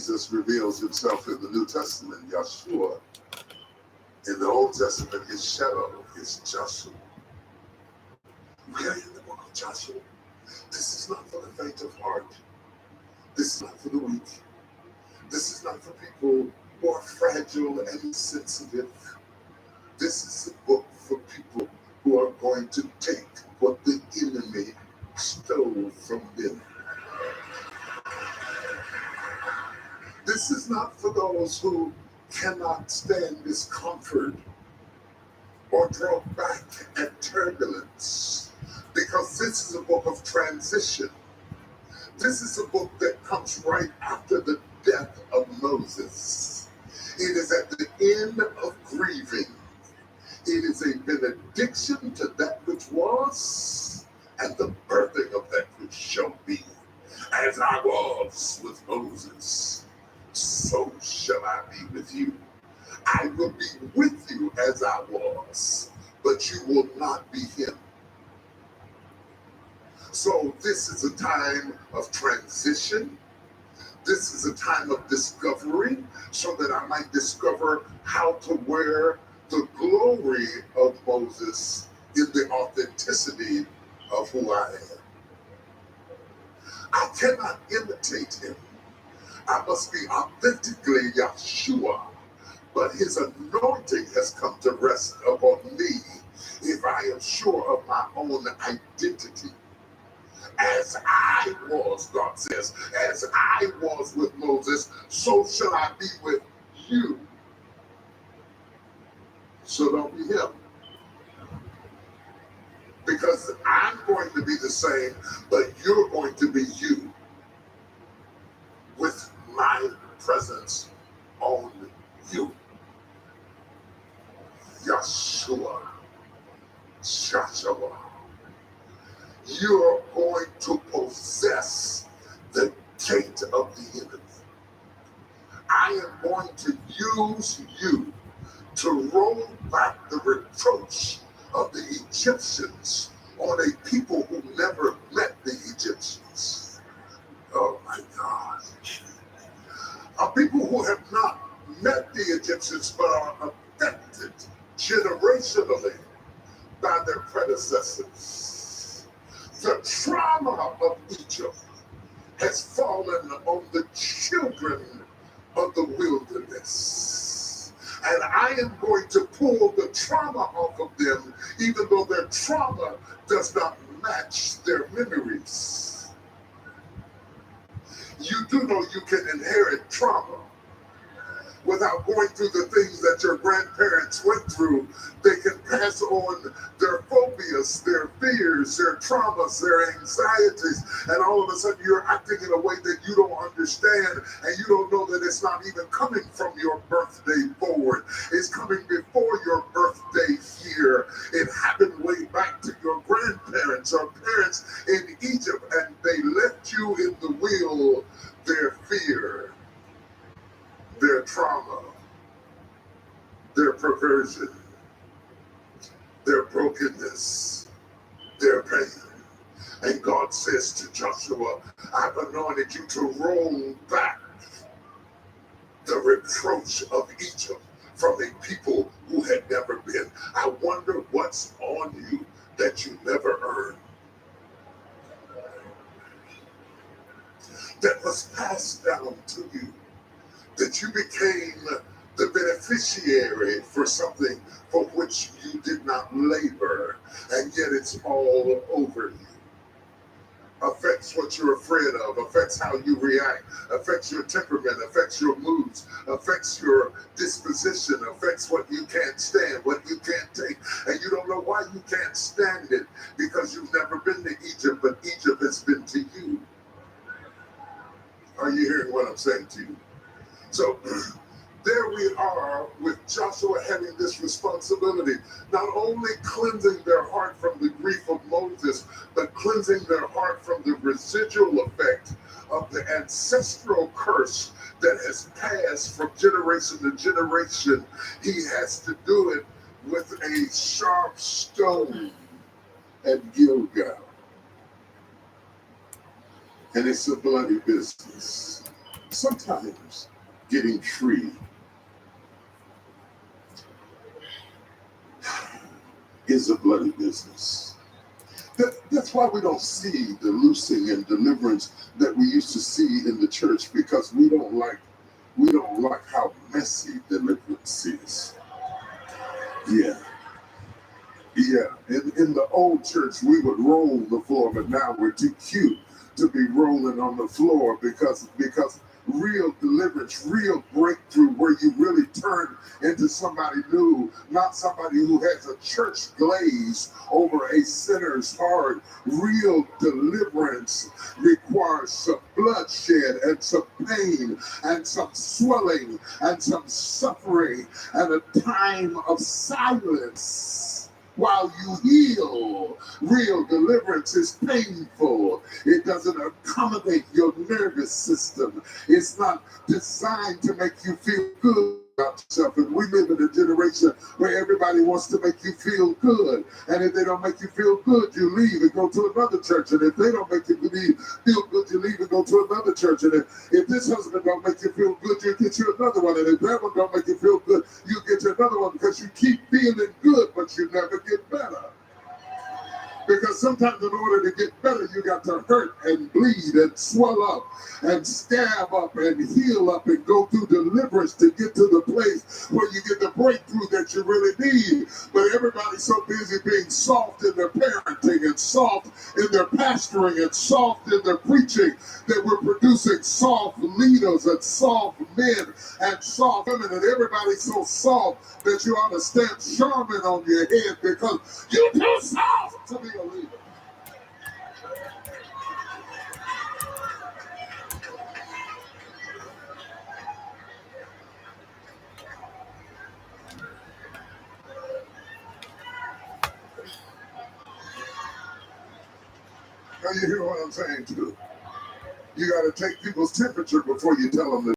Jesus reveals himself in the New Testament, Yeshua. In the Old Testament, his shadow is Joshua. We are in the book of Joshua. This is not for the faint of heart. This is not for the weak. This is not for people who are fragile and sensitive. This is a book for people who are going to take what the enemy stole from them. This is not for those who cannot stand discomfort or draw back at turbulence, because this is a book of transition. This is a book that comes right after the death of Moses. It is at the end of grieving. It is a benediction to that which was and the birthing of that which shall be. As I was with Moses, so shall I be with you. I will be with you as I was, but you will not be him. So this is a time of transition. This is a time of discovery, so that I might discover how to wear the glory of Moses in the authenticity of who I am. I cannot imitate him. I must be authentically Yeshua, but his anointing has come to rest upon me if I am sure of my own identity. As I was, God says, as I was with Moses, so shall I be with you. So don't be him. Because I'm going to be the same, but you're going to be you, with my presence on you. Yeshua, Joshua, you're going to possess the gate of the enemy. I am going to use you to roll back the reproach of the Egyptians on a people who never met the Egyptians. Oh my God. A people who have not met the Egyptians but are affected generationally by their predecessors. The trauma of Egypt has fallen on the children of the wilderness. And I am going to pull the trauma off of them, even though their trauma does not match their memories. You do know you can inherit trauma without going through the things that your grandparents went through. They can pass on their phobias, their fears, their traumas, their anxieties, and all of a sudden you're acting in a way that you don't understand, and you don't know that it's not even coming from your birthday forward. It's coming before your birthday here. It happened way back to your grandparents or parents in Egypt, and they left you in the wheel their fear, their trauma, their perversion, their brokenness, their pain. And God says to Joshua, I've anointed you to roll back the reproach of Egypt from a people who had never been. I wonder what's on you that you never earned, that was passed down to you, that you became the beneficiary for something for which you did not labor, and yet it's all over you. Affects what you're afraid of, affects how you react, affects your temperament, affects your moods, affects your disposition, affects what you can't stand, what you can't take. And you don't know why you can't stand it, because you've never been to Egypt, but Egypt has been to you. Are you hearing what I'm saying to you? So there we are with Joshua having this responsibility, not only cleansing their heart from the grief of Moses, but cleansing their heart from the residual effect of the ancestral curse that has passed from generation to generation. He has to do it with a sharp stone at Gilgal. And it's a bloody business. Sometimes getting free is a bloody business. That's why we don't see the loosing and deliverance that we used to see in the church, because we don't like how messy deliverance is. Yeah. Yeah, in the old church, we would roll the floor, but now we're too cute to be rolling on the floor, because real deliverance, real breakthrough, where you really turn into somebody new, not somebody who has a church glaze over a sinner's heart. Real deliverance requires some bloodshed and some pain and some swelling and some suffering and a time of silence while you heal. Real deliverance is painful. It doesn't accommodate your nervous system. It's not designed to make you feel good about yourself. And we live in a generation where everybody wants to make you feel good. And if they don't make you feel good, you leave and go to another church. And if they don't make you feel good, you leave and go to another church. And if this husband don't make you feel good, you get you another one. And if that one don't make you feel good, you get you another one, because you keep feeling good, but you never get better. Because sometimes in order to get better, you got to hurt and bleed and swell up and scab up and heal up and go through deliverance to get to the place where you get the breakthrough that you really need. But everybody's so busy being soft in their parenting and soft in their pastoring and soft in their preaching that we're producing soft leaders and soft men and soft women. And everybody's so soft that you ought to stamp Charmin on your head because you're too soft to be a leader. Now you hear what I'm saying too? You got to take people's temperature before you tell them to